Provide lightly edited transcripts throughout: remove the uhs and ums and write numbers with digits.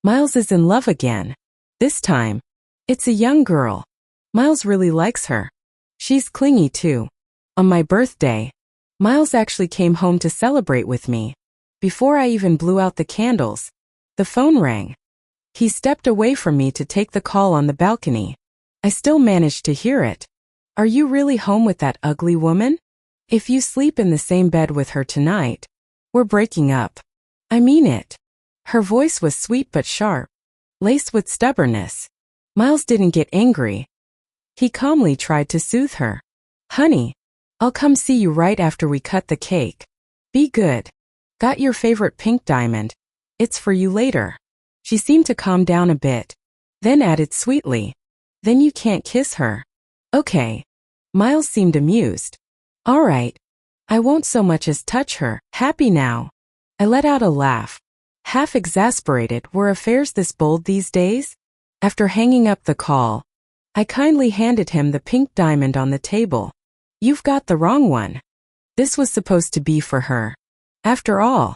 Miles is in love again. This time, it's a young girl. Miles really likes her. She's clingy too. On my birthday, Miles actually came home to celebrate with me. Before I even blew out the candles, the phone rang. He stepped away from me to take the call on the balcony. I still managed to hear it. Are you really home with that ugly woman? If you sleep in the same bed with her tonight, we're breaking up. I mean it. Her voice was sweet but sharp, laced with stubbornness. Miles didn't get angry. He calmly tried to soothe her. Honey, I'll come see you right after we cut the cake. Be good. Got your favorite pink diamond. It's for you later. She seemed to calm down a bit, then added sweetly, then you can't kiss her. Okay. Miles seemed amused. All right. I won't so much as touch her. Happy now. I let out a laugh. Half exasperated. Were affairs this bold these days? After hanging up the call, I kindly handed him the pink diamond on the table. You've got the wrong one. This was supposed to be for her. After all.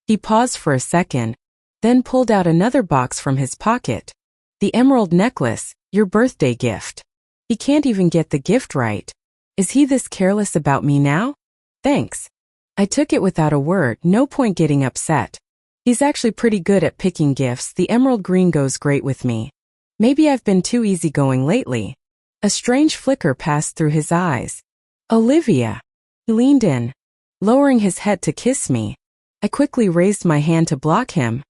He paused for a second, then pulled out another box from his pocket. The emerald necklace, your birthday gift. He can't even get the gift right. Is he this careless about me now? Thanks. I took it without a word, no point getting upset. He's actually pretty good at picking gifts. The emerald green goes great with me. Maybe I've been too easygoing lately. A strange flicker passed through his eyes. Olivia. He leaned in, lowering his head to kiss me. I quickly raised my hand to block him.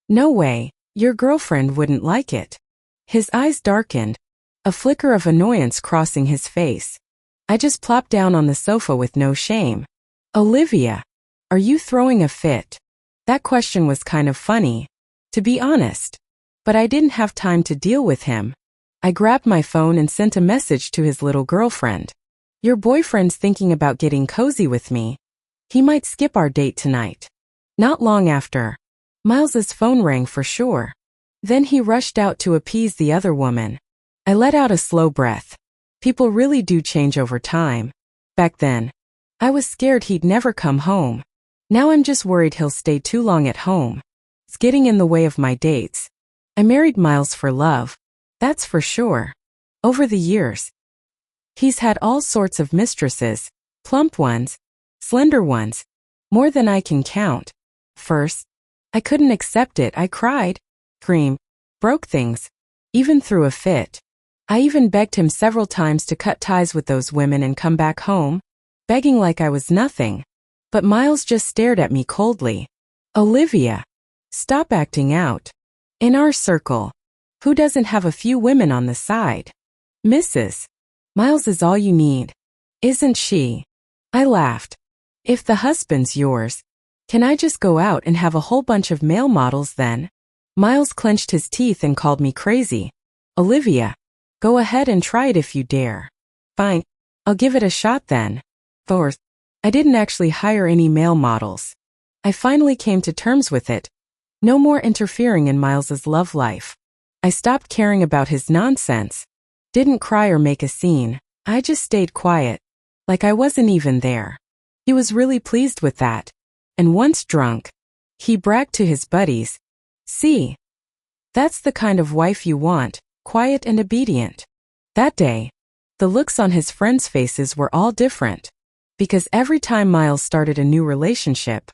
No way, your girlfriend wouldn't like it. His eyes darkened, a flicker of annoyance crossing his face. I just plopped down on the sofa with no shame. Olivia, are you throwing a fit? That question was kind of funny, to be honest. But I didn't have time to deal with him. I grabbed my phone and sent a message to his little girlfriend. Your boyfriend's thinking about getting cozy with me. He might skip our date tonight. Not long after, Miles's phone rang for sure. Then he rushed out to appease the other woman. I let out a slow breath. People really do change over time. Back then, I was scared he'd never come home. Now I'm just worried he'll stay too long at home. It's getting in the way of my dates. I married Miles for love. That's for sure. Over the years, he's had all sorts of mistresses, plump ones, slender ones, more than I can count. First, I couldn't accept it. I cried, screamed, broke things, even threw a fit. I even begged him several times to cut ties with those women and come back home, begging like I was nothing. But Miles just stared at me coldly. Olivia, stop acting out. In our circle, who doesn't have a few women on the side? Mrs. Miles is all you need, isn't she? I laughed. If the husband's yours, can I just go out and have a whole bunch of male models then? Miles clenched his teeth and called me crazy. Olivia, go ahead and try it if you dare. Fine, I'll give it a shot then. Fourth, I didn't actually hire any male models. I finally came to terms with it. No more interfering in Miles's love life. I stopped caring about his nonsense. Didn't cry or make a scene. I just stayed quiet, like I wasn't even there. He was really pleased with that. And once drunk, he bragged to his buddies. See, that's the kind of wife you want, quiet and obedient. That day, the looks on his friends' faces were all different. Because every time Miles started a new relationship,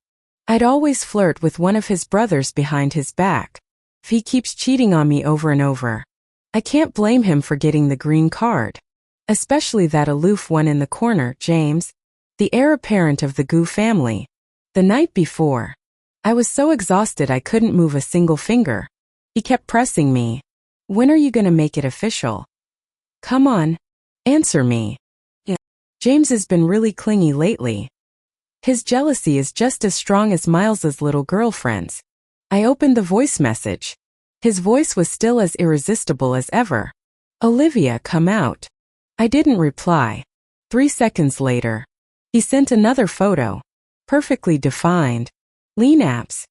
I'd always flirt with one of his brothers behind his back. If he keeps cheating on me over and over, I can't blame him for getting the green card. Especially that aloof one in the corner, James, the heir apparent of the Gu family. The night before, I was so exhausted I couldn't move a single finger. He kept pressing me. When are you gonna make it official? Come on, answer me. James has been really clingy lately. His jealousy is just as strong as Miles's little girlfriend's. I opened the voice message. His voice was still as irresistible as ever. Olivia, come out. I didn't reply. 3 seconds later, he sent another photo. Perfectly defined. Lean abs.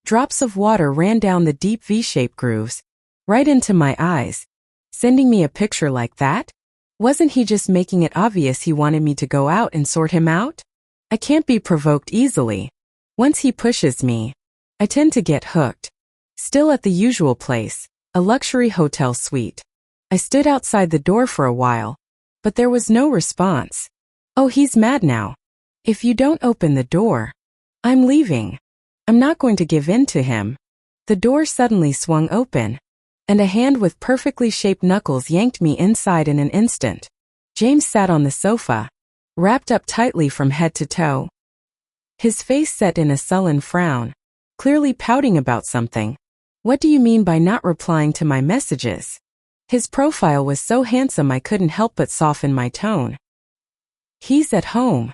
Drops of water ran down the deep V-shaped grooves, right into my eyes. Sending me a picture like that? Wasn't he just making it obvious he wanted me to go out and sort him out? I can't be provoked easily. Once he pushes me, I tend to get hooked. Still at the usual place, a luxury hotel suite. I stood outside the door for a while, but there was no response. Oh, he's mad now. If you don't open the door, I'm leaving. I'm not going to give in to him. The door suddenly swung open, and a hand with perfectly shaped knuckles yanked me inside in an instant. James sat on the sofa, wrapped up tightly from head to toe. His face set in a sullen frown, clearly pouting about something. What do you mean by not replying to my messages? His profile was so handsome I couldn't help but soften my tone. He's at home.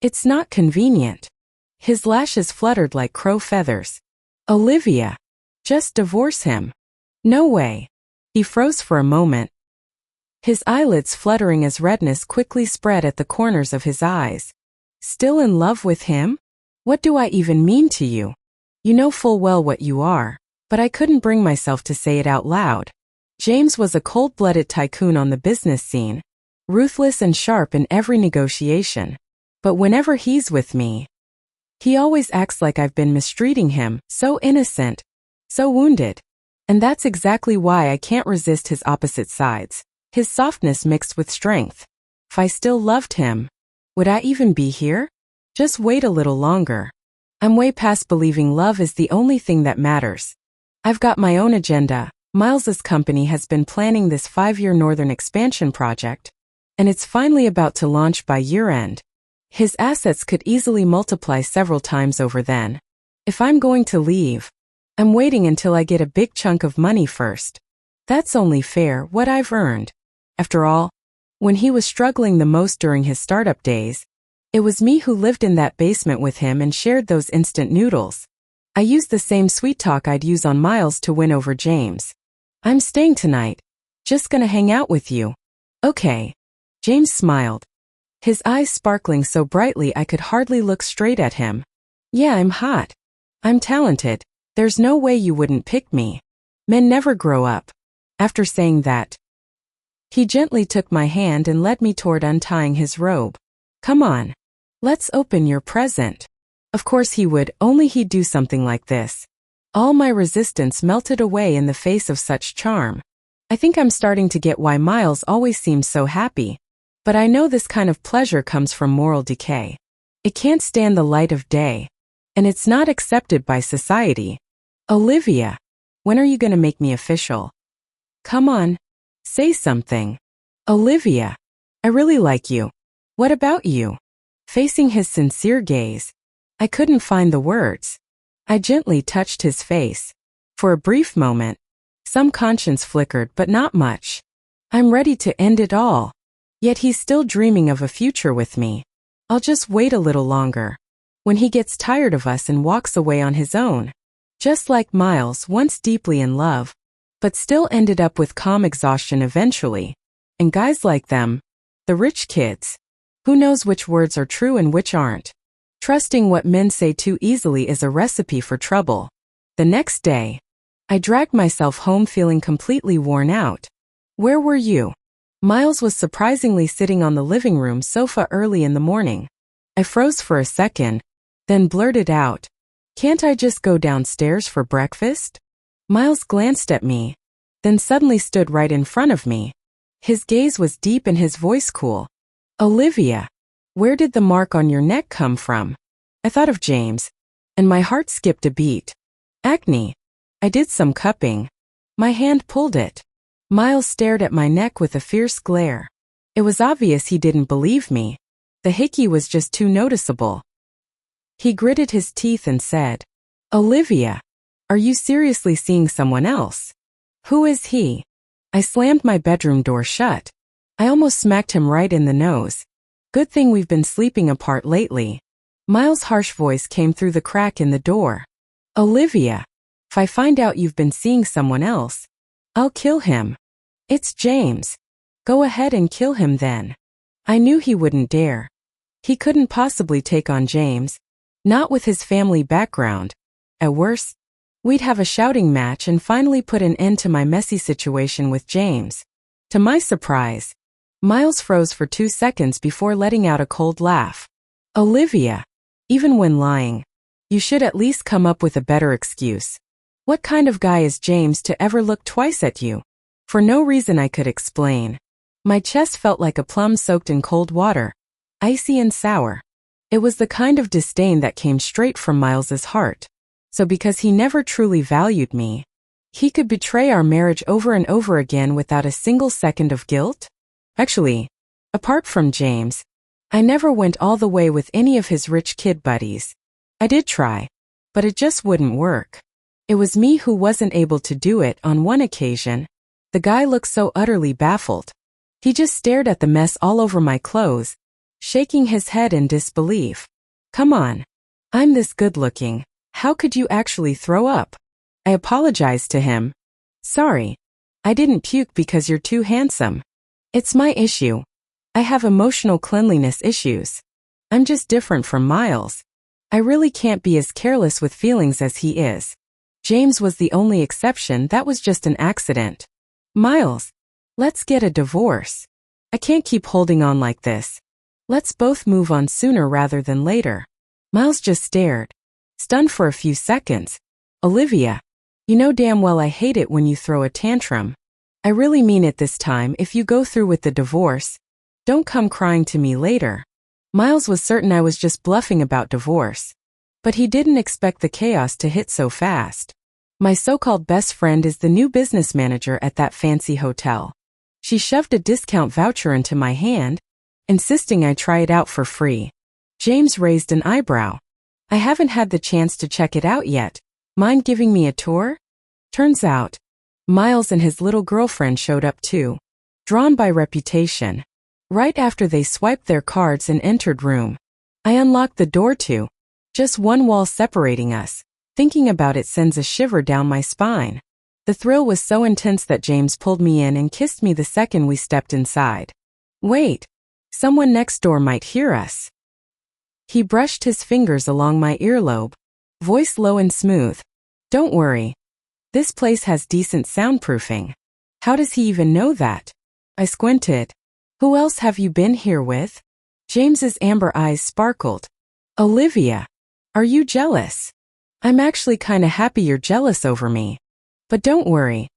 It's not convenient. His lashes fluttered like crow feathers. Olivia. Just divorce him. No way. He froze for a moment, his eyelids fluttering as redness quickly spread at the corners of his eyes. Still in love with him? What do I even mean to you? You know full well what you are, but I couldn't bring myself to say it out loud. James was a cold-blooded tycoon on the business scene, ruthless and sharp in every negotiation. But whenever he's with me, he always acts like I've been mistreating him, so innocent, so wounded. And that's exactly why I can't resist his opposite sides, his softness mixed with strength. If I still loved him, would I even be here? Just wait a little longer. I'm way past believing love is the only thing that matters. I've got my own agenda. Miles's company has been planning this 5-year northern expansion project, and it's finally about to launch by year-end. His assets could easily multiply several times over then. If I'm going to leave, I'm waiting until I get a big chunk of money first. That's only fair, what I've earned. After all, when he was struggling the most during his startup days, it was me who lived in that basement with him and shared those instant noodles. I used the same sweet talk I'd use on Miles to win over James. I'm staying tonight. Just gonna hang out with you. Okay. James smiled, his eyes sparkling so brightly I could hardly look straight at him. Yeah, I'm hot. I'm talented. There's no way you wouldn't pick me. Men never grow up. After saying that, he gently took my hand and led me toward untying his robe. Come on. Let's open your present. Of course he would, only he'd do something like this. All my resistance melted away in the face of such charm. I think I'm starting to get why Miles always seems so happy. But I know this kind of pleasure comes from moral decay. It can't stand the light of day. And it's not accepted by society. Olivia, when are you gonna make me official? Come on. Say something. Olivia, I really like you. What about you? Facing his sincere gaze, I couldn't find the words. I gently touched his face. For a brief moment, some conscience flickered, but not much. I'm ready to end it all. Yet he's still dreaming of a future with me. I'll just wait a little longer. When he gets tired of us and walks away on his own. Just like Miles, once deeply in love, but still ended up with calm exhaustion eventually. And guys like them, the rich kids, who knows which words are true and which aren't. Trusting what men say too easily is a recipe for trouble. The next day, I dragged myself home feeling completely worn out. Where were you? Miles was surprisingly sitting on the living room sofa early in the morning. I froze for a second, then blurted out, "Can't I just go downstairs for breakfast?" Miles glanced at me, then suddenly stood right in front of me. His gaze was deep and his voice cool. Olivia, where did the mark on your neck come from? I thought of James, and my heart skipped a beat. Acne. I did some cupping. My hand pulled it. Miles stared at my neck with a fierce glare. It was obvious he didn't believe me. The hickey was just too noticeable. He gritted his teeth and said, Olivia, are you seriously seeing someone else? Who is he? I slammed my bedroom door shut. I almost smacked him right in the nose. Good thing we've been sleeping apart lately. Miles' harsh voice came through the crack in the door. Olivia, if I find out you've been seeing someone else, I'll kill him. It's James. Go ahead and kill him then. I knew he wouldn't dare. He couldn't possibly take on James, not with his family background. At worst, we'd have a shouting match and finally put an end to my messy situation with James. To my surprise, Miles froze for 2 seconds before letting out a cold laugh. Olivia, even when lying, you should at least come up with a better excuse. What kind of guy is James to ever look twice at you? For no reason I could explain. My chest felt like a plum soaked in cold water, icy and sour. It was the kind of disdain that came straight from Miles's heart. So because he never truly valued me, he could betray our marriage over and over again without a single second of guilt? Actually, apart from James, I never went all the way with any of his rich kid buddies. I did try, but it just wouldn't work. It was me who wasn't able to do it on one occasion. The guy looked so utterly baffled. He just stared at the mess all over my clothes, shaking his head in disbelief. Come on. I'm this good-looking. How could you actually throw up? I apologized to him. Sorry. I didn't puke because you're too handsome. It's my issue. I have emotional cleanliness issues. I'm just different from Miles. I really can't be as careless with feelings as he is. James was the only exception. That was just an accident. Miles, let's get a divorce. I can't keep holding on like this. Let's both move on sooner rather than later. Miles just stared, stunned for a few seconds. Olivia, you know damn well I hate it when you throw a tantrum. I really mean it this time. If you go through with the divorce, don't come crying to me later. Miles was certain I was just bluffing about divorce. But he didn't expect the chaos to hit so fast. My so-called best friend is the new business manager at that fancy hotel. She shoved a discount voucher into my hand, insisting I try it out for free. James raised an eyebrow. I haven't had the chance to check it out yet. Mind giving me a tour? Turns out, Miles and his little girlfriend showed up too, drawn by reputation. Right after they swiped their cards and entered room, I unlocked the door too. Just one wall separating us. Thinking about it sends a shiver down my spine. The thrill was so intense that James pulled me in and kissed me the second we stepped inside. Wait, someone next door might hear us. He brushed his fingers along my earlobe, voice low and smooth. Don't worry. This place has decent soundproofing. How does he even know that? I squinted. Who else have you been here with? James's amber eyes sparkled. Olivia, are you jealous? I'm actually kinda happy you're jealous over me. But don't worry.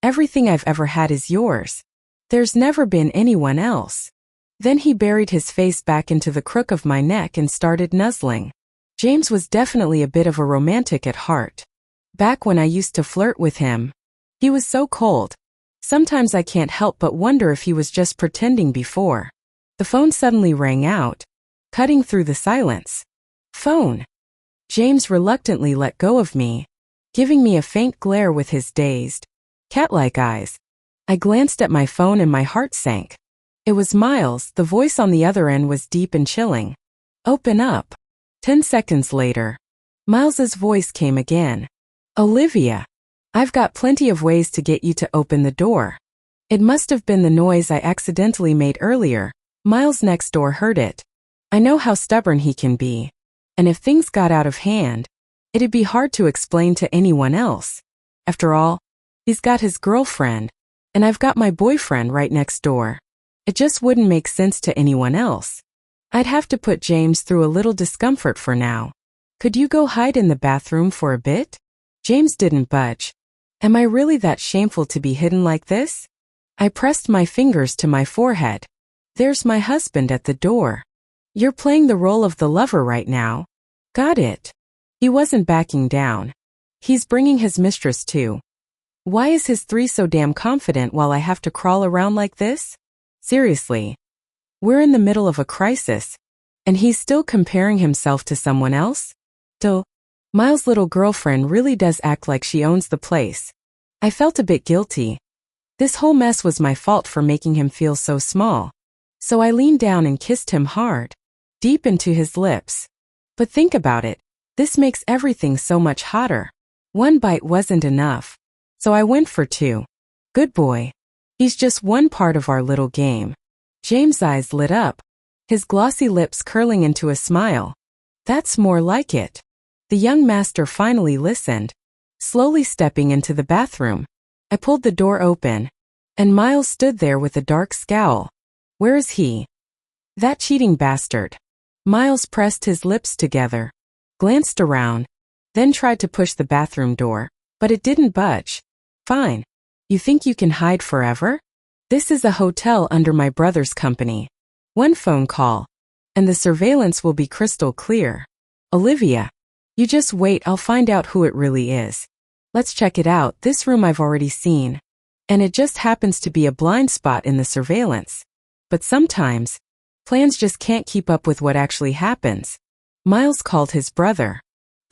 Everything I've ever had is yours. There's never been anyone else. Then he buried his face back into the crook of my neck and started nuzzling. James was definitely a bit of a romantic at heart. Back when I used to flirt with him, he was so cold. Sometimes I can't help but wonder if he was just pretending before. The phone suddenly rang out, cutting through the silence. Phone. James reluctantly let go of me, giving me a faint glare with his dazed, cat-like eyes. I glanced at my phone and my heart sank. It was Miles. The voice on the other end was deep and chilling. Open up. 10 seconds later, Miles's voice came again. Olivia, I've got plenty of ways to get you to open the door. It must have been the noise I accidentally made earlier. Miles next door heard it. I know how stubborn he can be. And if things got out of hand, it'd be hard to explain to anyone else. After all, he's got his girlfriend, and I've got my boyfriend right next door. It just wouldn't make sense to anyone else. I'd have to put James through a little discomfort for now. Could you go hide in the bathroom for a bit? James didn't budge. Am I really that shameful to be hidden like this? I pressed my fingers to my forehead. There's my husband at the door. You're playing the role of the lover right now. Got it. He wasn't backing down. He's bringing his mistress too. Why is his three so damn confident while I have to crawl around like this? Seriously. We're in the middle of a crisis, and he's still comparing himself to someone else? Still, Miles' little girlfriend really does act like she owns the place. I felt a bit guilty. This whole mess was my fault for making him feel so small. So I leaned down and kissed him hard, deep into his lips. But think about it. This makes everything so much hotter. One bite wasn't enough, so I went for two. Good boy. He's just one part of our little game. James' eyes lit up, his glossy lips curling into a smile. That's more like it. The young master finally listened, slowly stepping into the bathroom. I pulled the door open, and Miles stood there with a dark scowl. Where is he? That cheating bastard. Miles pressed his lips together, glanced around, then tried to push the bathroom door, But it didn't budge. Fine. You think you can hide forever? This is a hotel under my brother's company. One phone call, and the surveillance will be crystal clear. Olivia, you just wait, I'll find out who it really is. Let's check it out. This room I've already seen. And it just happens to be a blind spot in the surveillance. But sometimes, plans just can't keep up with what actually happens. Miles called his brother.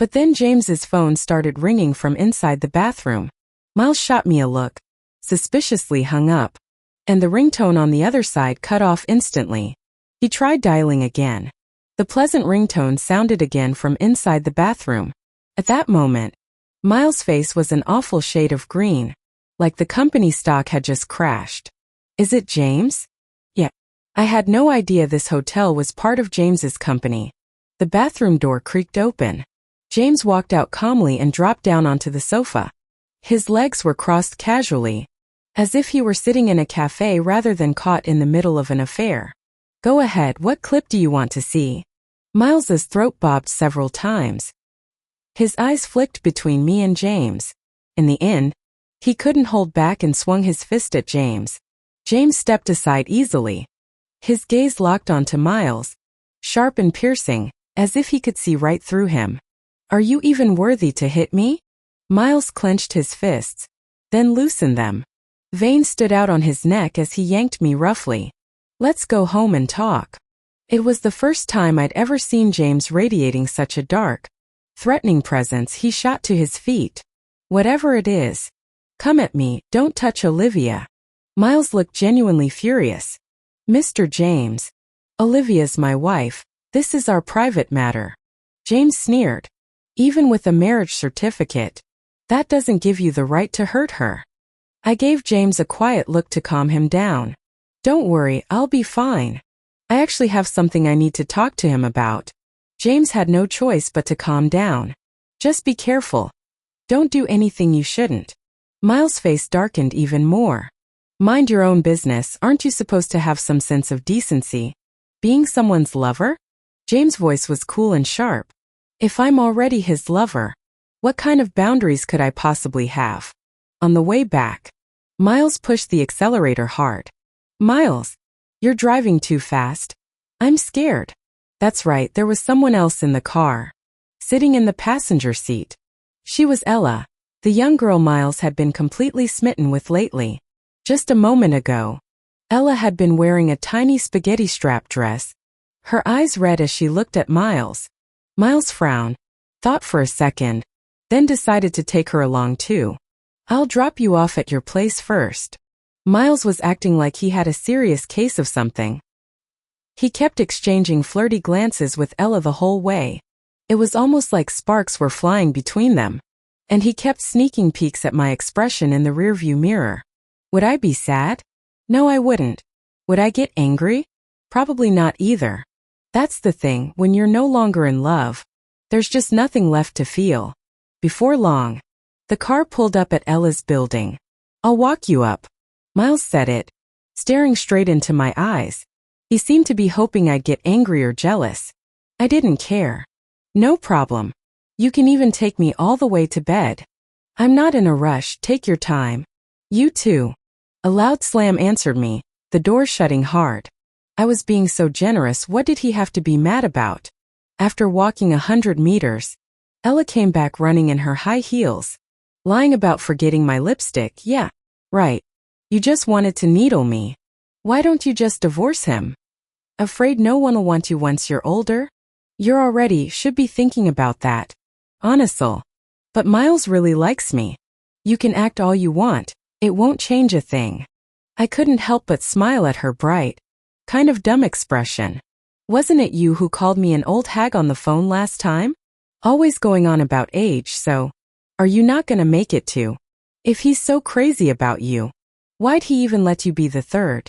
But then James's phone started ringing from inside the bathroom. Miles shot me a look, suspiciously hung up, and the ringtone on the other side cut off instantly. He tried dialing again. The pleasant ringtone sounded again from inside the bathroom. At that moment, Miles' face was an awful shade of green, like the company stock had just crashed. Is it James? Yeah. I had no idea this hotel was part of James's company. The bathroom door creaked open. James walked out calmly and dropped down onto the sofa. His legs were crossed casually, as if he were sitting in a cafe rather than caught in the middle of an affair. Go ahead, what clip do you want to see? Miles's throat bobbed several times. His eyes flicked between me and James. In the end, he couldn't hold back and swung his fist at James. James stepped aside easily. His gaze locked onto Miles, sharp and piercing, as if he could see right through him. Are you even worthy to hit me? Miles clenched his fists, then loosened them. Veins stood out on his neck as he yanked me roughly. Let's go home and talk. It was the first time I'd ever seen James radiating such a dark, threatening presence. He shot to his feet. Whatever it is, come at me, don't touch Olivia. Miles looked genuinely furious. Mr. James, Olivia's my wife. This is our private matter. James sneered. Even with a marriage certificate, that doesn't give you the right to hurt her. I gave James a quiet look to calm him down. Don't worry, I'll be fine. I actually have something I need to talk to him about. James had no choice but to calm down. Just be careful. Don't do anything you shouldn't. Miles' face darkened even more. Mind your own business, aren't you supposed to have some sense of decency? Being someone's lover? James' voice was cool and sharp. If I'm already his lover, what kind of boundaries could I possibly have? On the way back, Miles pushed the accelerator hard. Miles, you're driving too fast. I'm scared. That's right, there was someone else in the car, sitting in the passenger seat. She was Ella, the young girl Miles had been completely smitten with lately. Just a moment ago, Ella had been wearing a tiny spaghetti strap dress, her eyes red as she looked at Miles. Miles frowned, thought for a second, then decided to take her along too. I'll drop you off at your place first. Miles was acting like he had a serious case of something. He kept exchanging flirty glances with Ella the whole way. It was almost like sparks were flying between them. And he kept sneaking peeks at my expression in the rearview mirror. Would I be sad? No, I wouldn't. Would I get angry? Probably not either. That's the thing, when you're no longer in love, there's just nothing left to feel. Before long, the car pulled up at Ella's building. I'll walk you up. Miles said it, staring straight into my eyes. He seemed to be hoping I'd get angry or jealous. I didn't care. No problem. You can even take me all the way to bed. I'm not in a rush, take your time. You too. A loud slam answered me, the door shutting hard. I was being so generous, what did he have to be mad about? After walking 100 meters, Ella came back running in her high heels. Lying about forgetting my lipstick, yeah, right. You just wanted to needle me. Why don't you just divorce him? Afraid no one'll want you once you're older? You're already, should be thinking about that. Honestly. But Miles really likes me. You can act all you want, it won't change a thing. I couldn't help but smile at her bright, kind of dumb expression. Wasn't it you who called me an old hag on the phone last time? Always going on about age, so are you not gonna make it to? If he's so crazy about you, why'd he even let you be the third?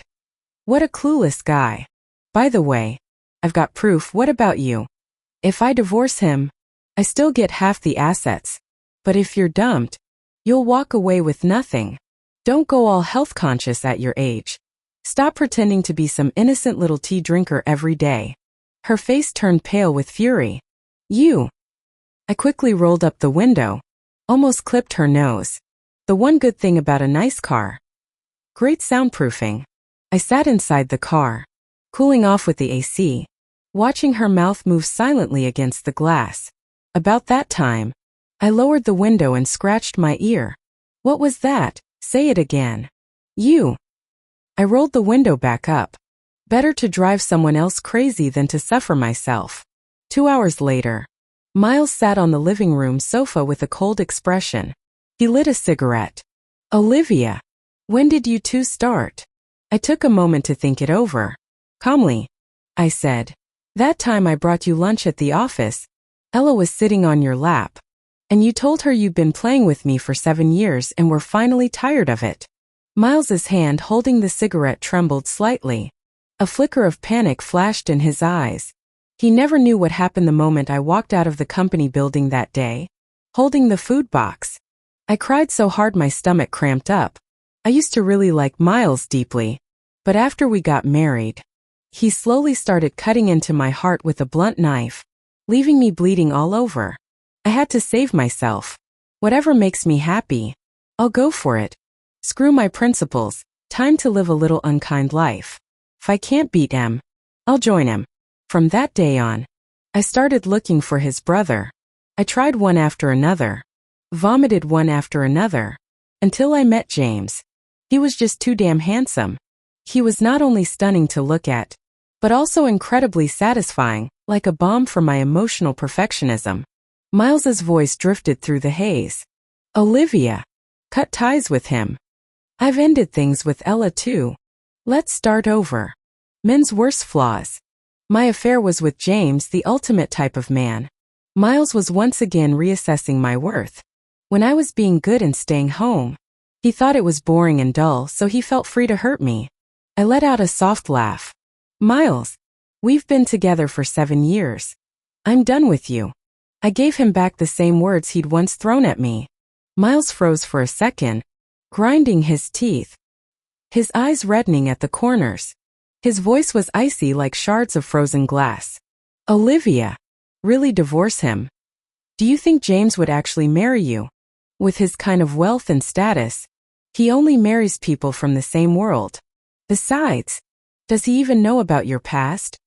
What a clueless guy. By the way, I've got proof. What about you? If I divorce him, I still get half the assets. But if you're dumped, you'll walk away with nothing. Don't go all health conscious at your age. Stop pretending to be some innocent little tea drinker every day. Her face turned pale with fury. You. I quickly rolled up the window. Almost clipped her nose. The one good thing about a nice car. Great soundproofing. I sat inside the car, cooling off with the AC, watching her mouth move silently against the glass. About that time, I lowered the window and scratched my ear. What was that? Say it again. You. I rolled the window back up. Better to drive someone else crazy than to suffer myself. 2 hours later, Miles sat on the living room sofa with a cold expression. He lit a cigarette. Olivia, when did you two start? I took a moment to think it over. Calmly, I said. That time I brought you lunch at the office. Ella was sitting on your lap. And you told her you'd been playing with me for 7 years and were finally tired of it. Miles's hand holding the cigarette trembled slightly. A flicker of panic flashed in his eyes. He never knew what happened the moment I walked out of the company building that day, holding the food box. I cried so hard my stomach cramped up. I used to really like Miles deeply, but after we got married, he slowly started cutting into my heart with a blunt knife, leaving me bleeding all over. I had to save myself. Whatever makes me happy, I'll go for it. Screw my principles, time to live a little unkind life. If I can't beat him, I'll join him. From that day on, I started looking for his brother. I tried one after another, vomited one after another, until I met James. He was just too damn handsome. He was not only stunning to look at, but also incredibly satisfying, like a balm for my emotional perfectionism. Miles's voice drifted through the haze. Olivia, cut ties with him. I've ended things with Ella too. Let's start over. Men's worst flaws. My affair was with James, the ultimate type of man. Miles was once again reassessing my worth. When I was being good and staying home, he thought it was boring and dull, so he felt free to hurt me. I let out a soft laugh. Miles, we've been together for 7 years. I'm done with you. I gave him back the same words he'd once thrown at me. Miles froze for a second, grinding his teeth, his eyes reddening at the corners. His voice was icy like shards of frozen glass. Olivia, really divorce him? Do you think James would actually marry you? With his kind of wealth and status, he only marries people from the same world. Besides, does he even know about your past?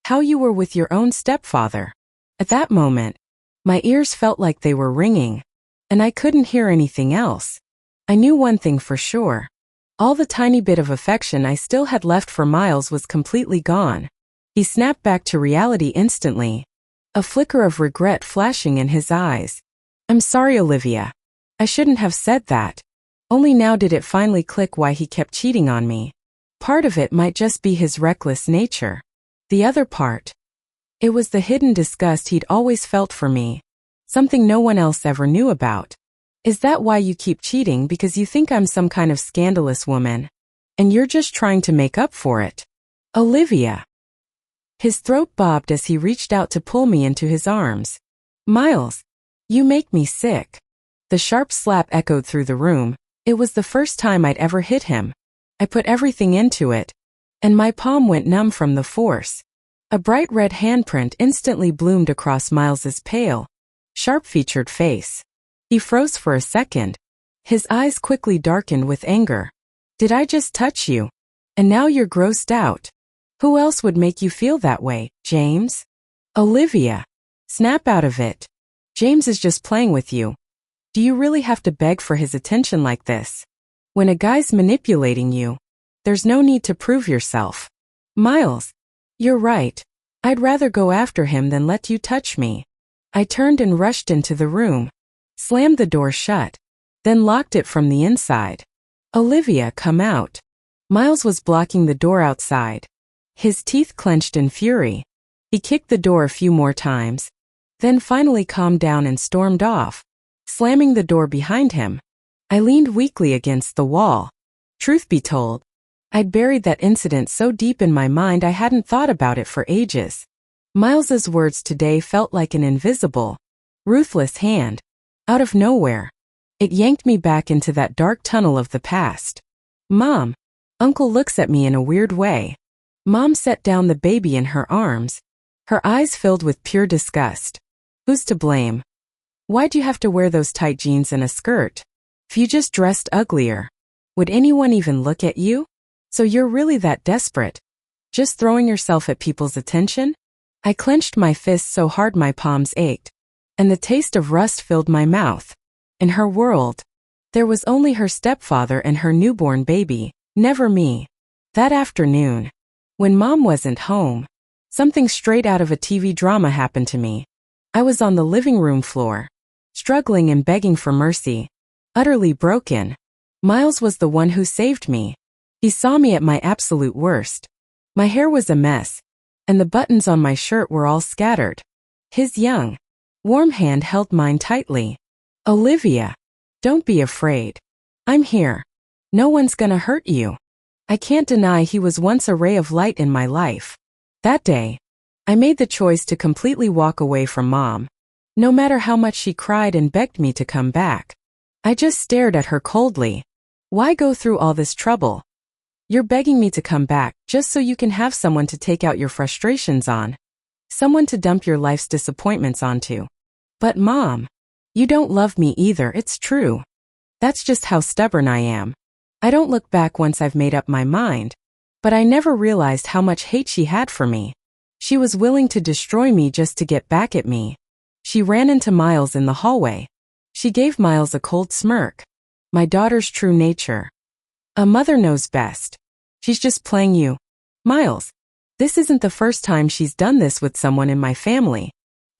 How you were with your own stepfather? At that moment, my ears felt like they were ringing, and I couldn't hear anything else. I knew one thing for sure. All the tiny bit of affection I still had left for Miles was completely gone. He snapped back to reality instantly, a flicker of regret flashing in his eyes. I'm sorry, Olivia. I shouldn't have said that. Only now did it finally click why he kept cheating on me. Part of it might just be his reckless nature. The other part, it was the hidden disgust he'd always felt for me, something no one else ever knew about. Is that why you keep cheating, because you think I'm some kind of scandalous woman? And you're just trying to make up for it? Olivia. His throat bobbed as he reached out to pull me into his arms. Miles, you make me sick. The sharp slap echoed through the room. It was the first time I'd ever hit him. I put everything into it, and my palm went numb from the force. A bright red handprint instantly bloomed across Miles's pale, sharp-featured face. He froze for a second. His eyes quickly darkened with anger. Did I just touch you? And now you're grossed out. Who else would make you feel that way, James? Olivia. Snap out of it. James is just playing with you. Do you really have to beg for his attention like this? When a guy's manipulating you, there's no need to prove yourself. Miles, you're right. I'd rather go after him than let you touch me. I turned and rushed into the room, slammed the door shut, then locked it from the inside. Olivia, come out. Miles was blocking the door outside, his teeth clenched in fury. He kicked the door a few more times, then finally calmed down and stormed off, slamming the door behind him. I leaned weakly against the wall. Truth be told, I'd buried that incident so deep in my mind I hadn't thought about it for ages. Miles's words today felt like an invisible, ruthless hand. Out of nowhere, it yanked me back into that dark tunnel of the past. Mom. Uncle looks at me in a weird way. Mom set down the baby in her arms, her eyes filled with pure disgust. Who's to blame? Why'd you have to wear those tight jeans and a skirt? If you just dressed uglier, would anyone even look at you? So you're really that desperate? Just throwing yourself at people's attention? I clenched my fists so hard my palms ached, and the taste of rust filled my mouth. In her world, there was only her stepfather and her newborn baby, never me. That afternoon, when Mom wasn't home, something straight out of a TV drama happened to me. I was on the living room floor, struggling and begging for mercy, utterly broken. Miles was the one who saved me. He saw me at my absolute worst. My hair was a mess, and the buttons on my shirt were all scattered. His young, warm hand held mine tightly. Olivia, don't be afraid. I'm here. No one's gonna hurt you. I can't deny he was once a ray of light in my life. That day, I made the choice to completely walk away from Mom. No matter how much she cried and begged me to come back, I just stared at her coldly. Why go through all this trouble? You're begging me to come back just so you can have someone to take out your frustrations on. Someone to dump your life's disappointments onto. But Mom, you don't love me either, it's true. That's just how stubborn I am. I don't look back once I've made up my mind. But I never realized how much hate she had for me. She was willing to destroy me just to get back at me. She ran into Miles in the hallway. She gave Miles a cold smirk. My daughter's true nature. A mother knows best. She's just playing you. Miles, this isn't the first time she's done this with someone in my family.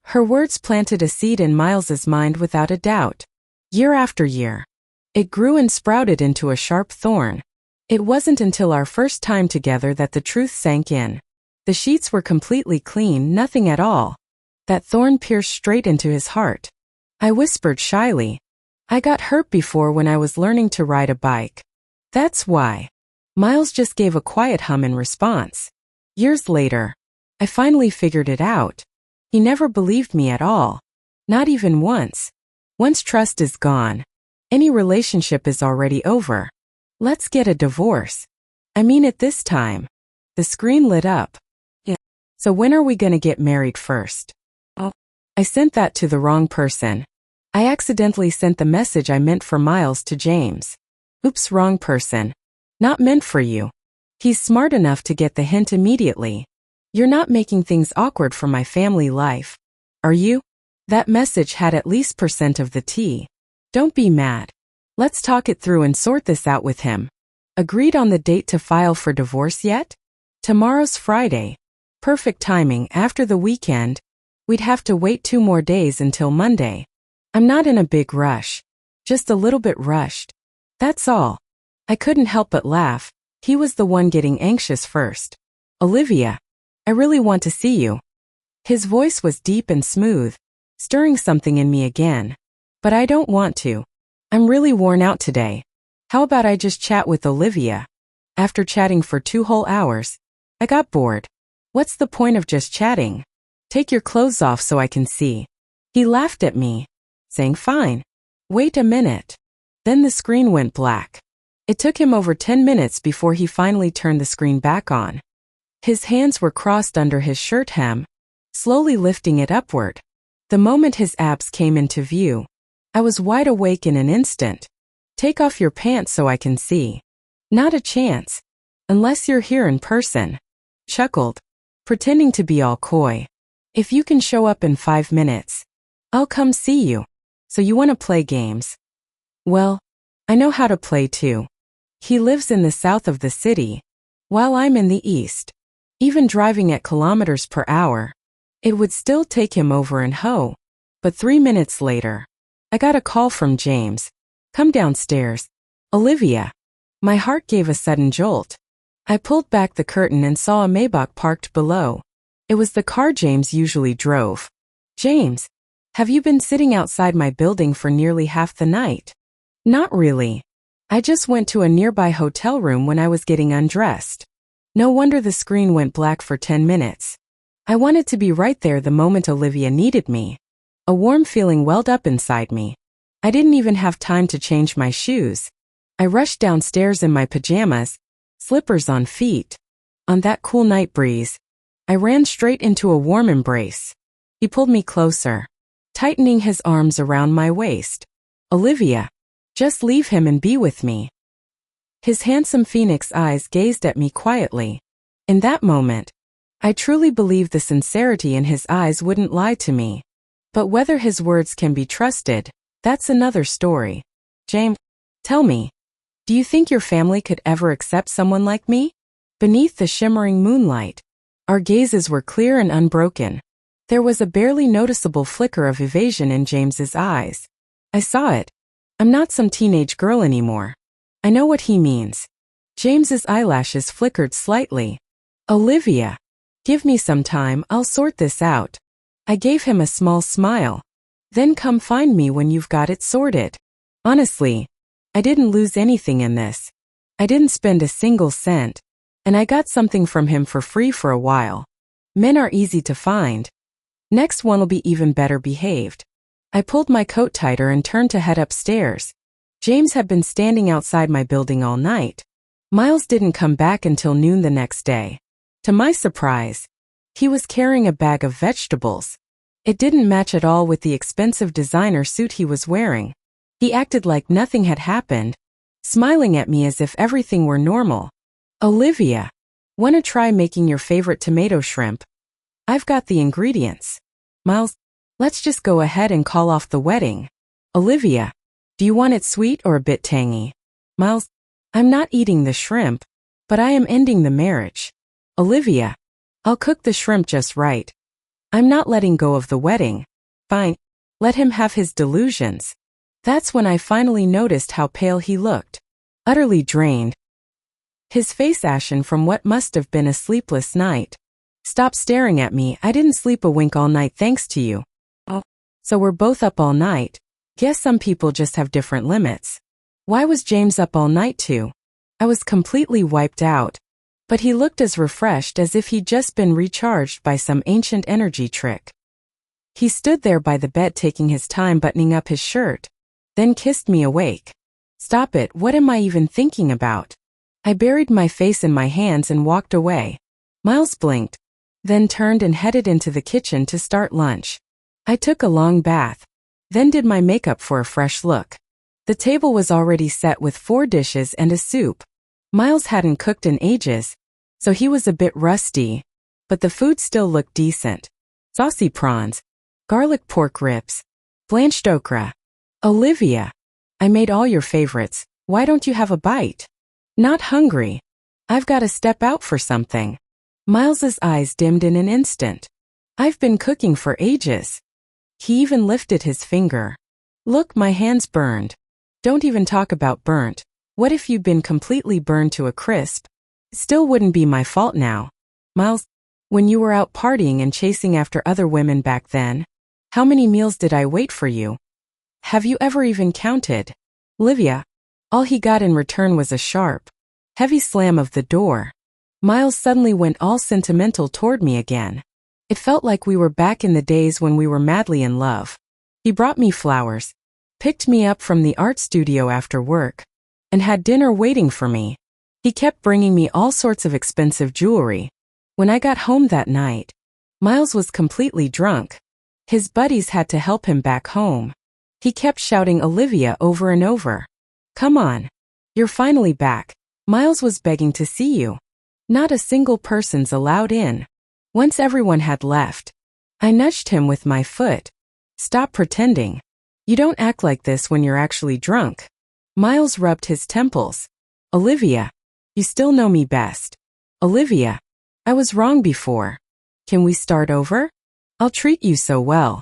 Her words planted a seed in Miles's mind without a doubt. Year after year, it grew and sprouted into a sharp thorn. It wasn't until our first time together that the truth sank in. The sheets were completely clean, nothing at all. That thorn pierced straight into his heart. I whispered shyly. I got hurt before when I was learning to ride a bike. That's why. Miles just gave a quiet hum in response. Years later, I finally figured it out. He never believed me at all. Not even once. Once trust is gone, any relationship is already over. Let's get a divorce. I mean it this time. The screen lit up. Yeah. So when are we gonna get married first? Oh. I sent that to the wrong person. I accidentally sent the message I meant for Miles to James. Oops, wrong person. Not meant for you. He's smart enough to get the hint immediately. You're not making things awkward for my family life. Are you? That message had at least % of the tea. Don't be mad. Let's talk it through and sort this out with him. Agreed on the date to file for divorce yet? Tomorrow's Friday. Perfect timing after the weekend. We'd have to wait 2 more days until Monday. I'm not in a big rush. Just a little bit rushed. That's all. I couldn't help but laugh. He was the one getting anxious first. Olivia, I really want to see you. His voice was deep and smooth, stirring something in me again. But I don't want to. I'm really worn out today. How about I just chat with Olivia? After chatting for 2 whole hours, I got bored. What's the point of just chatting? Take your clothes off so I can see. He laughed at me, saying fine. Wait a minute. Then the screen went black. It took him over 10 minutes before he finally turned the screen back on. His hands were crossed under his shirt hem, slowly lifting it upward. The moment his abs came into view, I was wide awake in an instant. Take off your pants so I can see. Not a chance. Unless you're here in person. Chuckled, pretending to be all coy. If you can show up in 5 minutes, I'll come see you. So you want to play games? Well, I know how to play too. He lives in the south of the city, while I'm in the east. Even driving at kilometers per hour, it would still take him over and ho. But 3 minutes later, I got a call from James. Come downstairs. Olivia. My heart gave a sudden jolt. I pulled back the curtain and saw a Maybach parked below. It was the car James usually drove. James, have you been sitting outside my building for nearly half the night? Not really. I just went to a nearby hotel room when I was getting undressed. No wonder the screen went black for 10 minutes. I wanted to be right there the moment Olivia needed me. A warm feeling welled up inside me. I didn't even have time to change my shoes. I rushed downstairs in my pajamas, slippers on feet. On that cool night breeze, I ran straight into a warm embrace. He pulled me closer, tightening his arms around my waist. Olivia, just leave him and be with me. His handsome phoenix eyes gazed at me quietly. In that moment, I truly believed the sincerity in his eyes wouldn't lie to me. But whether his words can be trusted, that's another story. James, tell me, do you think your family could ever accept someone like me? Beneath the shimmering moonlight, our gazes were clear and unbroken. There was a barely noticeable flicker of evasion in James's eyes. I saw it. I'm not some teenage girl anymore. I know what he means. James's eyelashes flickered slightly. Olivia, give me some time, I'll sort this out. I gave him a small smile. Then come find me when you've got it sorted. Honestly, I didn't lose anything in this. I didn't spend a single cent. And I got something from him for free for a while. Men are easy to find. Next one'll be even better behaved. I pulled my coat tighter and turned to head upstairs. James had been standing outside my building all night. Miles didn't come back until noon the next day. To my surprise, he was carrying a bag of vegetables. It didn't match at all with the expensive designer suit he was wearing. He acted like nothing had happened, smiling at me as if everything were normal. Olivia, wanna try making your favorite tomato shrimp? I've got the ingredients. Miles, let's just go ahead and call off the wedding. Olivia, do you want it sweet or a bit tangy? Miles, I'm not eating the shrimp, but I am ending the marriage. Olivia, I'll cook the shrimp just right. I'm not letting go of the wedding. Fine, let him have his delusions. That's when I finally noticed how pale he looked. Utterly drained. His face ashen from what must have been a sleepless night. Stop staring at me, I didn't sleep a wink all night thanks to you. Oh, so we're both up all night. Guess some people just have different limits. Why was James up all night too? I was completely wiped out. But he looked as refreshed as if he'd just been recharged by some ancient energy trick. He stood there by the bed taking his time buttoning up his shirt, then kissed me awake. Stop it, what am I even thinking about? I buried my face in my hands and walked away. Miles blinked, then turned and headed into the kitchen to start lunch. I took a long bath, then did my makeup for a fresh look. The table was already set with 4 dishes and a soup. Miles hadn't cooked in ages, so he was a bit rusty, but the food still looked decent. Saucy prawns, garlic pork ribs, blanched okra. Olivia, I made all your favorites, why don't you have a bite? Not hungry. I've got to step out for something. Miles's eyes dimmed in an instant. I've been cooking for ages. He even lifted his finger. Look, my hand's burned. Don't even talk about burnt. What if you'd been completely burned to a crisp? It still wouldn't be my fault now. Miles, when you were out partying and chasing after other women back then, how many meals did I wait for you? Have you ever even counted? Olivia, all he got in return was a sharp, heavy slam of the door. Miles suddenly went all sentimental toward me again. It felt like we were back in the days when we were madly in love. He brought me flowers, picked me up from the art studio after work, and had dinner waiting for me. He kept bringing me all sorts of expensive jewelry. When I got home that night, Miles was completely drunk. His buddies had to help him back home. He kept shouting Olivia over and over. Come on. You're finally back. Miles was begging to see you. Not a single person's allowed in. Once everyone had left, I nudged him with my foot. Stop pretending. You don't act like this when you're actually drunk. Miles rubbed his temples. Olivia, you still know me best. Olivia, I was wrong before. Can we start over? I'll treat you so well.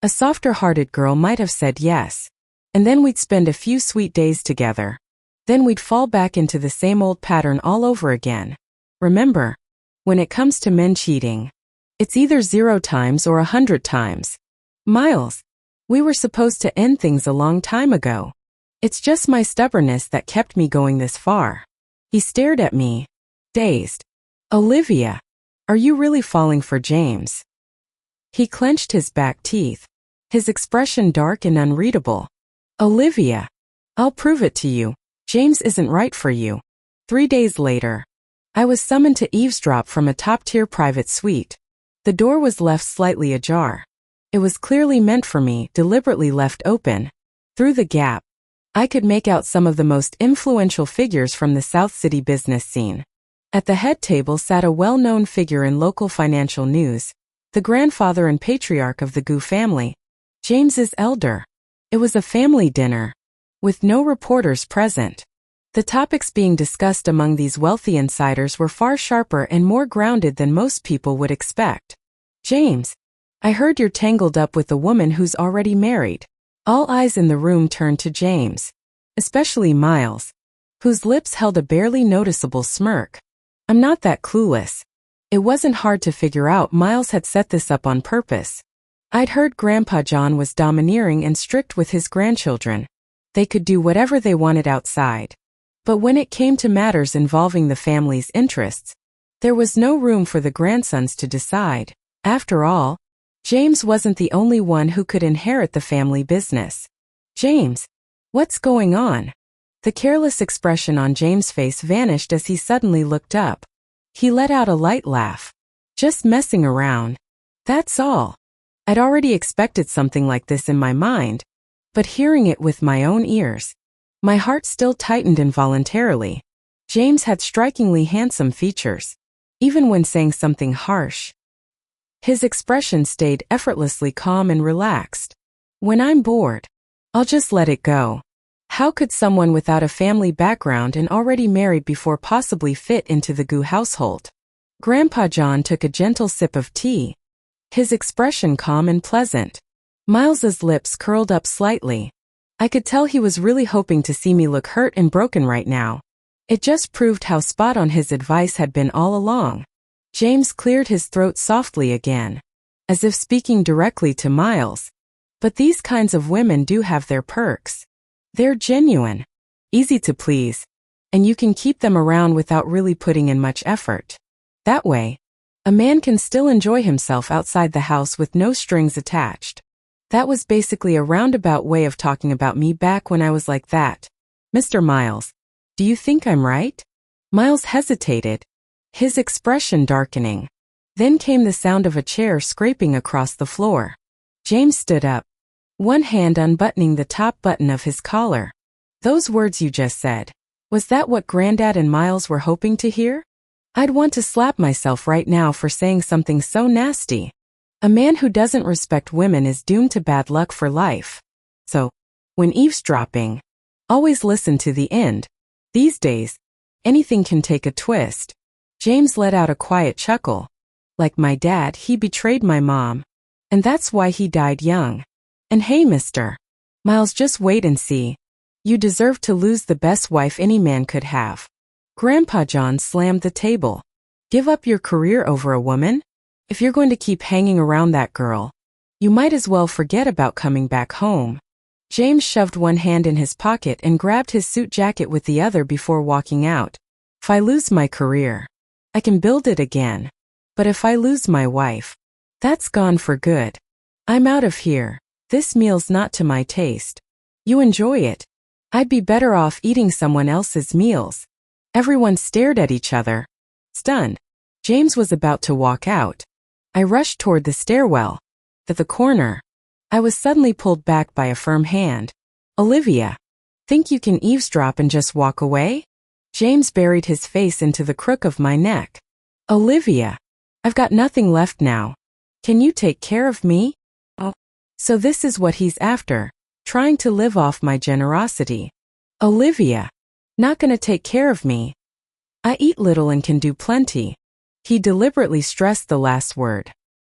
A softer-hearted girl might have said yes. And then we'd spend a few sweet days together. Then we'd fall back into the same old pattern all over again. Remember, when it comes to men cheating, it's either 0 times or 100 times. Miles, we were supposed to end things a long time ago. It's just my stubbornness that kept me going this far. He stared at me, dazed. Olivia, are you really falling for James? He clenched his back teeth, his expression dark and unreadable. Olivia, I'll prove it to you. James isn't right for you. 3 days later, I was summoned to eavesdrop from a top-tier private suite. The door was left slightly ajar. It was clearly meant for me, deliberately left open. Through the gap, I could make out some of the most influential figures from the South City business scene. At the head table sat a well-known figure in local financial news, the grandfather and patriarch of the Gu family, James's elder. It was a family dinner, with no reporters present. The topics being discussed among these wealthy insiders were far sharper and more grounded than most people would expect. James, I heard you're tangled up with a woman who's already married. All eyes in the room turned to James, especially Miles, whose lips held a barely noticeable smirk. I'm not that clueless. It wasn't hard to figure out Miles had set this up on purpose. I'd heard Grandpa John was domineering and strict with his grandchildren. They could do whatever they wanted outside. But when it came to matters involving the family's interests, there was no room for the grandsons to decide. After all, James wasn't the only one who could inherit the family business. James, what's going on? The careless expression on James' face vanished as he suddenly looked up. He let out a light laugh. Just messing around. That's all. I'd already expected something like this in my mind, but hearing it with my own ears, my heart still tightened involuntarily. James had strikingly handsome features, even when saying something harsh. His expression stayed effortlessly calm and relaxed. When I'm bored, I'll just let it go. How could someone without a family background and already married before possibly fit into the Gu household? Grandpa John took a gentle sip of tea, his expression calm and pleasant. Miles's lips curled up slightly. I could tell he was really hoping to see me look hurt and broken right now. It just proved how spot on his advice had been all along. James cleared his throat softly again, as if speaking directly to Miles. But these kinds of women do have their perks. They're genuine, easy to please, and you can keep them around without really putting in much effort. That way, a man can still enjoy himself outside the house with no strings attached. That was basically a roundabout way of talking about me back when I was like that. Mr. Miles, do you think I'm right? Miles hesitated, his expression darkening. Then came the sound of a chair scraping across the floor. James stood up, one hand unbuttoning the top button of his collar. Those words you just said, was that what Granddad and Miles were hoping to hear? I'd want to slap myself right now for saying something so nasty. A man who doesn't respect women is doomed to bad luck for life. So, when eavesdropping, always listen to the end. These days, anything can take a twist. James let out a quiet chuckle. Like my dad, he betrayed my mom. And that's why he died young. And hey, Mr. Miles, just wait and see. You deserve to lose the best wife any man could have. Grandpa John slammed the table. Give up your career over a woman? If you're going to keep hanging around that girl, you might as well forget about coming back home. James shoved one hand in his pocket and grabbed his suit jacket with the other before walking out. If I lose my career, I can build it again. But if I lose my wife, that's gone for good. I'm out of here. This meal's not to my taste. You enjoy it. I'd be better off eating someone else's meals. Everyone stared at each other, stunned. James was about to walk out. I rushed toward the stairwell. At the corner, I was suddenly pulled back by a firm hand. Olivia, think you can eavesdrop and just walk away? James buried his face into the crook of my neck. Olivia, I've got nothing left now. Can you take care of me? Oh, so this is what he's after, trying to live off my generosity. Olivia, not gonna take care of me. I eat little and can do plenty. He deliberately stressed the last word.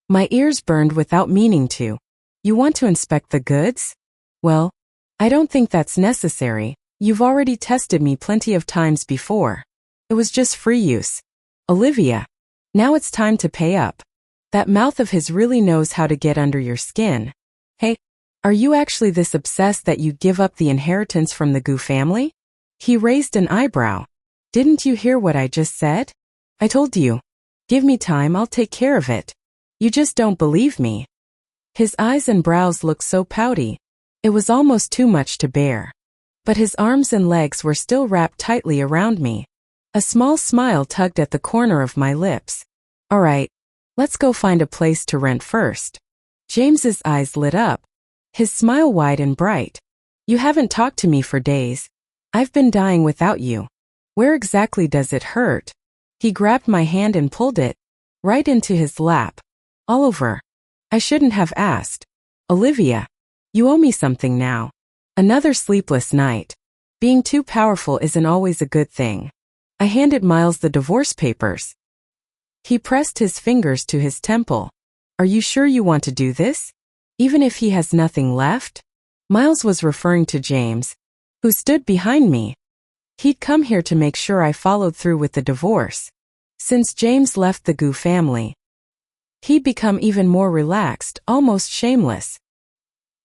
My ears burned without meaning to. You want to inspect the goods? Well, I don't think that's necessary. You've already tested me plenty of times before. It was just free use. Olivia, now it's time to pay up. That mouth of his really knows how to get under your skin. Hey, are you actually this obsessed that you'd give up the inheritance from the Gu family? He raised an eyebrow. Didn't you hear what I just said? I told you. Give me time, I'll take care of it. You just don't believe me. His eyes and brows looked so pouty. It was almost too much to bear. But his arms and legs were still wrapped tightly around me. A small smile tugged at the corner of my lips. All right, let's go find a place to rent first. James's eyes lit up, his smile wide and bright. You haven't talked to me for days. I've been dying without you. Where exactly does it hurt? He grabbed my hand and pulled it right into his lap. All over. I shouldn't have asked. Olivia, you owe me something now. Another sleepless night. Being too powerful isn't always a good thing. I handed Miles the divorce papers. He pressed his fingers to his temple. Are you sure you want to do this? Even if he has nothing left? Miles was referring to James, who stood behind me. He'd come here to make sure I followed through with the divorce. Since James left the Gu family, he'd become even more relaxed, almost shameless.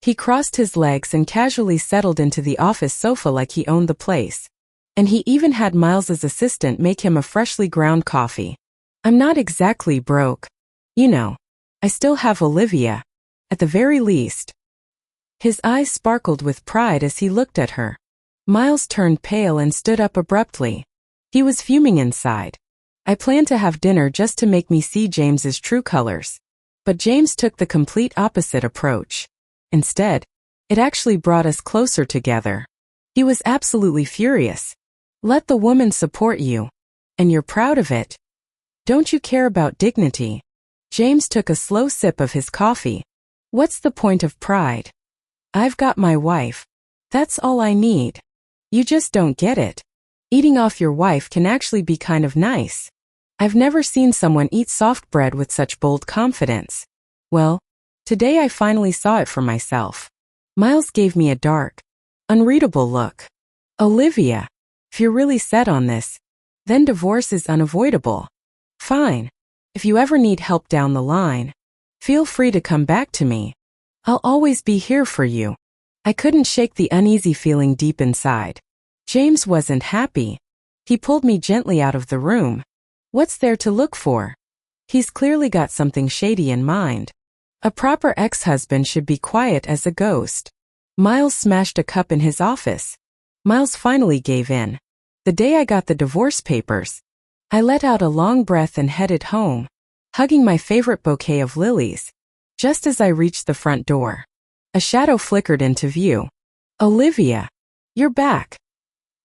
He crossed his legs and casually settled into the office sofa like he owned the place. And he even had Miles's assistant make him a freshly ground coffee. I'm not exactly broke. You know, I still have Olivia. At the very least. His eyes sparkled with pride as he looked at her. Miles turned pale and stood up abruptly. He was fuming inside. I planned to have dinner just to make me see James's true colors. But James took the complete opposite approach. Instead, it actually brought us closer together. He was absolutely furious. Let the woman support you. And you're proud of it. Don't you care about dignity? James took a slow sip of his coffee. What's the point of pride? I've got my wife. That's all I need. You just don't get it. Eating off your wife can actually be kind of nice. I've never seen someone eat soft bread with such bold confidence. Well, today I finally saw it for myself. Miles gave me a dark, unreadable look. Olivia, if you're really set on this, then divorce is unavoidable. Fine. If you ever need help down the line, feel free to come back to me. I'll always be here for you. I couldn't shake the uneasy feeling deep inside. James wasn't happy. He pulled me gently out of the room. What's there to look for? He's clearly got something shady in mind. A proper ex-husband should be quiet as a ghost. Miles smashed a cup in his office. Miles finally gave in. The day I got the divorce papers, I let out a long breath and headed home, hugging my favorite bouquet of lilies. Just as I reached the front door, a shadow flickered into view. Olivia, you're back.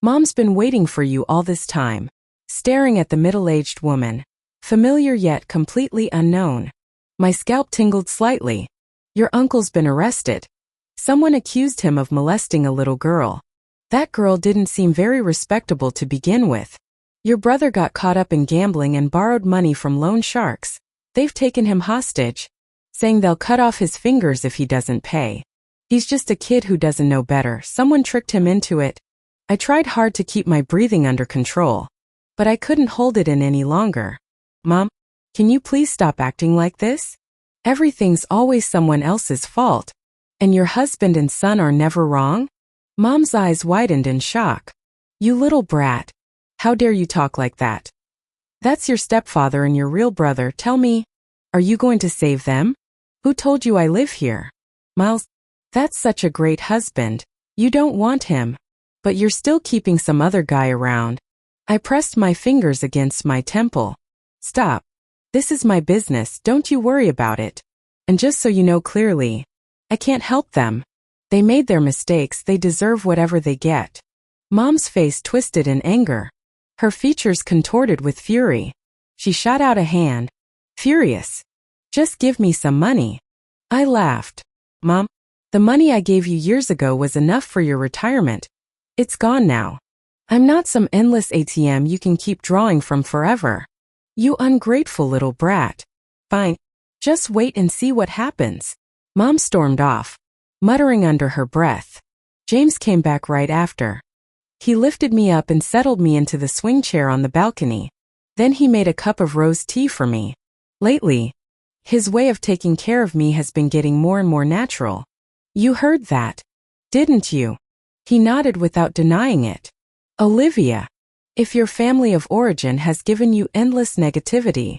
Mom's been waiting for you all this time, staring at the middle-aged woman, familiar yet completely unknown. My scalp tingled slightly. Your uncle's been arrested. Someone accused him of molesting a little girl. That girl didn't seem very respectable to begin with. Your brother got caught up in gambling and borrowed money from loan sharks. They've taken him hostage, saying they'll cut off his fingers if he doesn't pay. He's just a kid who doesn't know better. Someone tricked him into it. I tried hard to keep my breathing under control, but I couldn't hold it in any longer. Mom, can you please stop acting like this? Everything's always someone else's fault, and your husband and son are never wrong? Mom's eyes widened in shock. You little brat. How dare you talk like that? That's your stepfather and your real brother. Tell me, are you going to save them? Who told you I live here? Miles, that's such a great husband. You don't want him, but you're still keeping some other guy around. I pressed my fingers against my temple. Stop. This is my business. Don't you worry about it. And just so you know clearly, I can't help them. They made their mistakes. They deserve whatever they get. Mom's face twisted in anger. Her features contorted with fury. She shot out a hand. Furious. Just give me some money. I laughed. Mom, the money I gave you years ago was enough for your retirement. It's gone now. I'm not some endless ATM you can keep drawing from forever. You ungrateful little brat. Fine. Just wait and see what happens. Mom stormed off, muttering under her breath. James came back right after. He lifted me up and settled me into the swing chair on the balcony. Then he made a cup of rose tea for me. Lately, his way of taking care of me has been getting more and more natural. You heard that, didn't you? He nodded without denying it. Olivia, if your family of origin has given you endless negativity,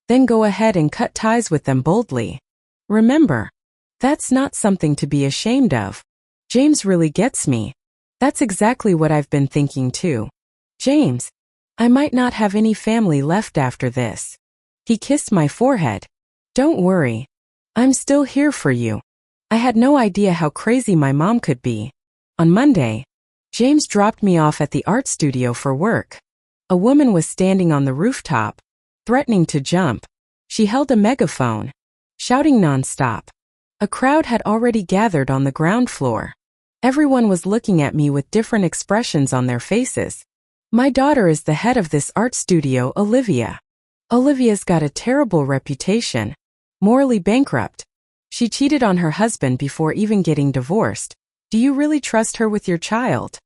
then go ahead and cut ties with them boldly. Remember, that's not something to be ashamed of. James really gets me. That's exactly what I've been thinking too. James, I might not have any family left after this. He kissed my forehead. Don't worry. I'm still here for you. I had no idea how crazy my mom could be. On Monday, James dropped me off at the art studio for work. A woman was standing on the rooftop, threatening to jump. She held a megaphone, shouting nonstop. A crowd had already gathered on the ground floor. Everyone was looking at me with different expressions on their faces. My daughter is the head of this art studio, Olivia. Olivia's got a terrible reputation. Morally bankrupt. She cheated on her husband before even getting divorced. Do you really trust her with your child?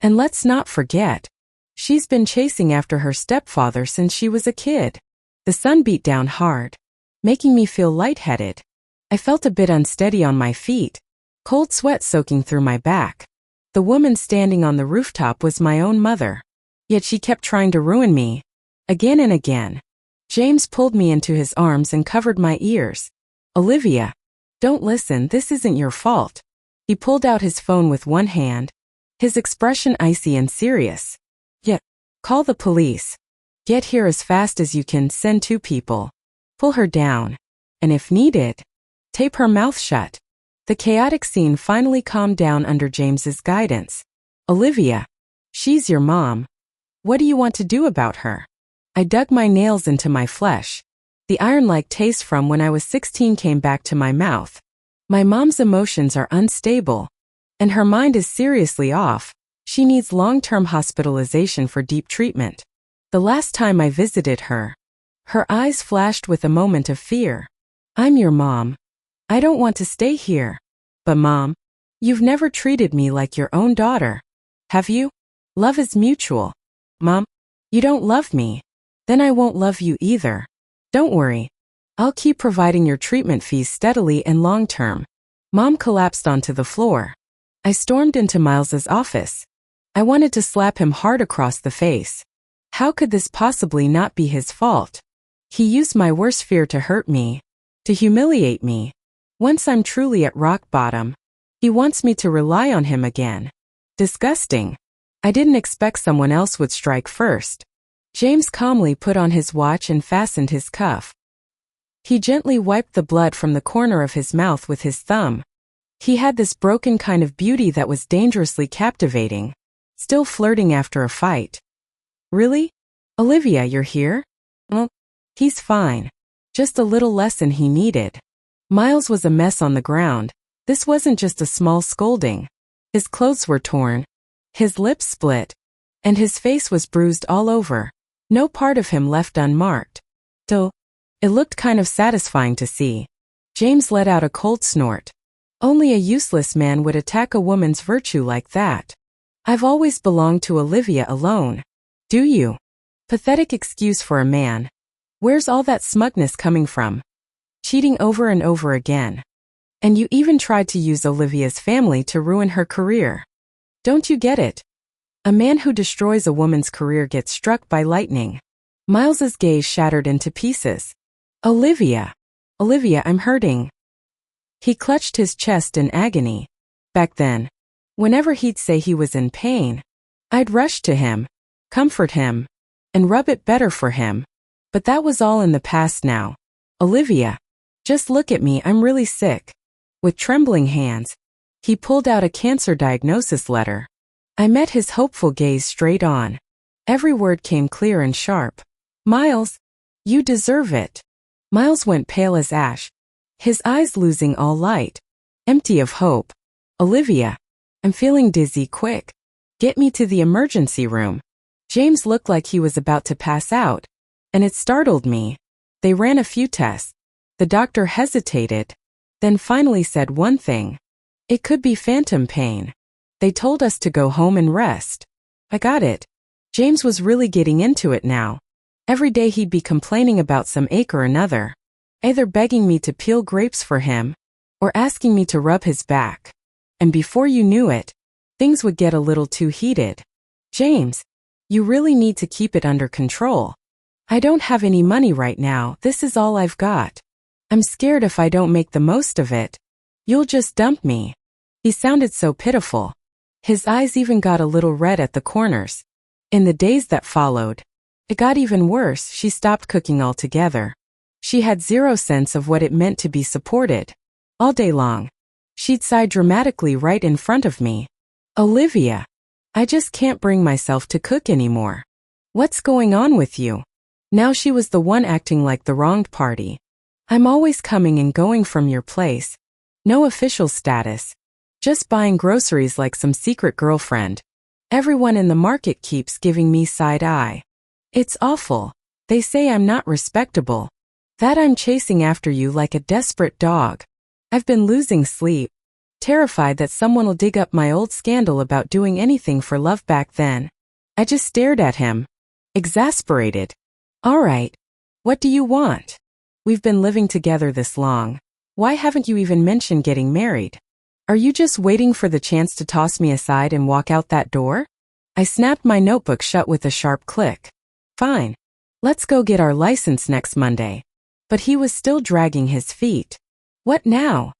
And let's not forget, she's been chasing after her stepfather since she was a kid. The sun beat down hard, making me feel lightheaded. I felt a bit unsteady on my feet, cold sweat soaking through my back. The woman standing on the rooftop was my own mother. Yet she kept trying to ruin me. Again and again. James pulled me into his arms and covered my ears. Olivia, don't listen, this isn't your fault. He pulled out his phone with one hand, his expression icy and serious. Yeah, call the police. Get here as fast as you can, send 2 people. Pull her down. And if needed, tape her mouth shut. The chaotic scene finally calmed down under James's guidance. Olivia, she's your mom. What do you want to do about her? I dug my nails into my flesh. The iron-like taste from when I was 16 came back to my mouth. My mom's emotions are unstable, and her mind is seriously off. She needs long-term hospitalization for deep treatment. The last time I visited her, her eyes flashed with a moment of fear. I'm your mom. I don't want to stay here. But Mom, you've never treated me like your own daughter. Have you? Love is mutual. Mom, you don't love me. Then I won't love you either. Don't worry. I'll keep providing your treatment fees steadily and long-term. Mom collapsed onto the floor. I stormed into Miles's office. I wanted to slap him hard across the face. How could this possibly not be his fault? He used my worst fear to hurt me, to humiliate me. Once I'm truly at rock bottom, he wants me to rely on him again. Disgusting. I didn't expect someone else would strike first. James calmly put on his watch and fastened his cuff. He gently wiped the blood from the corner of his mouth with his thumb. He had this broken kind of beauty that was dangerously captivating, still flirting after a fight. Really? Olivia, you're here? Well, he's fine. Just a little lesson he needed. Miles was a mess on the ground. This wasn't just a small scolding. His clothes were torn, his lips split, and his face was bruised all over. No part of him left unmarked. Though, it looked kind of satisfying to see. James let out a cold snort. Only a useless man would attack a woman's virtue like that. I've always belonged to Olivia alone. Do you? Pathetic excuse for a man. Where's all that smugness coming from? Cheating over and over again. And you even tried to use Olivia's family to ruin her career. Don't you get it? A man who destroys a woman's career gets struck by lightning. Miles's gaze shattered into pieces. Olivia, I'm hurting. He clutched his chest in agony. Back then, whenever he'd say he was in pain, I'd rush to him, comfort him, and rub it better for him. But that was all in the past now. Olivia, just look at me, I'm really sick. With trembling hands, he pulled out a cancer diagnosis letter. I met his hopeful gaze straight on. Every word came clear and sharp. Miles, you deserve it. Miles went pale as ash, his eyes losing all light, empty of hope. Olivia, I'm feeling dizzy, quick. Get me to the emergency room. James looked like he was about to pass out, and it startled me. They ran a few tests. The doctor hesitated, then finally said one thing. It could be phantom pain. They told us to go home and rest. I got it. James was really getting into it now. Every day he'd be complaining about some ache or another, either begging me to peel grapes for him, or asking me to rub his back. And before you knew it, things would get a little too heated. James, you really need to keep it under control. I don't have any money right now, this is all I've got. I'm scared if I don't make the most of it, you'll just dump me. He sounded so pitiful. His eyes even got a little red at the corners. In the days that followed, it got even worse. She stopped cooking altogether. She had zero sense of what it meant to be supported. All day long, she'd sigh dramatically right in front of me. Olivia, I just can't bring myself to cook anymore. What's going on with you? Now she was the one acting like the wronged party. I'm always coming and going from your place. No official status. Just buying groceries like some secret girlfriend. Everyone in the market keeps giving me side eye. It's awful. They say I'm not respectable. That I'm chasing after you like a desperate dog. I've been losing sleep. Terrified that someone will dig up my old scandal about doing anything for love back then. I just stared at him. Exasperated. All right. What do you want? We've been living together this long. Why haven't you even mentioned getting married? Are you just waiting for the chance to toss me aside and walk out that door? I snapped my notebook shut with a sharp click. Fine. Let's go get our license next Monday. But he was still dragging his feet. What now?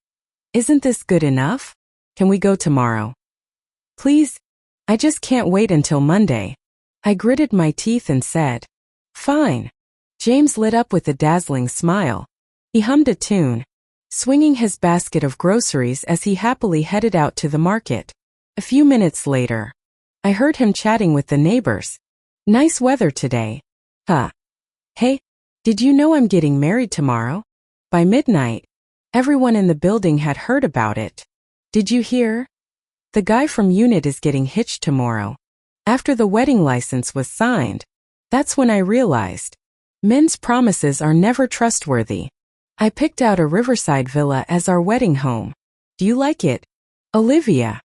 Isn't this good enough? Can we go tomorrow? Please? I just can't wait until Monday. I gritted my teeth and said, fine. James lit up with a dazzling smile. He hummed a tune, swinging his basket of groceries as he happily headed out to the market. A few minutes later, I heard him chatting with the neighbors. Nice weather today. Huh. Hey, did you know I'm getting married tomorrow? By midnight, everyone in the building had heard about it. Did you hear? The guy from unit is getting hitched tomorrow. After the wedding license was signed, that's when I realized men's promises are never trustworthy. I picked out a riverside villa as our wedding home. Do you like it? Olivia.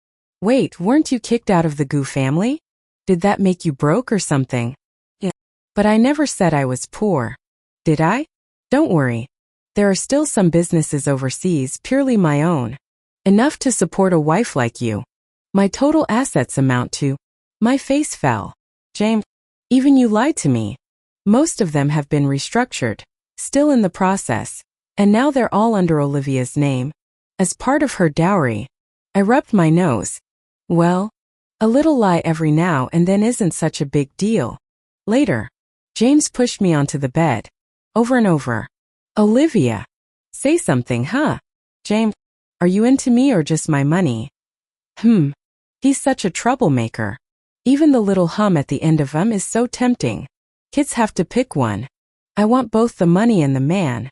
Wait, weren't you kicked out of the Gu family? Did that make you broke or something? Yeah. But I never said I was poor. Did I? Don't worry. There are still some businesses overseas purely my own. Enough to support a wife like you. My total assets amount to... My face fell. James, even you lied to me. Most of them have been restructured, still in the process, and now they're all under Olivia's name. As part of her dowry. I rubbed my nose. Well, a little lie every now and then isn't such a big deal. Later, James pushed me onto the bed. Over and over. Olivia. Say something, huh? James, are you into me or just my money? He's such a troublemaker. Even the little hum at the end of is so tempting. Kids have to pick one. I want both the money and the man.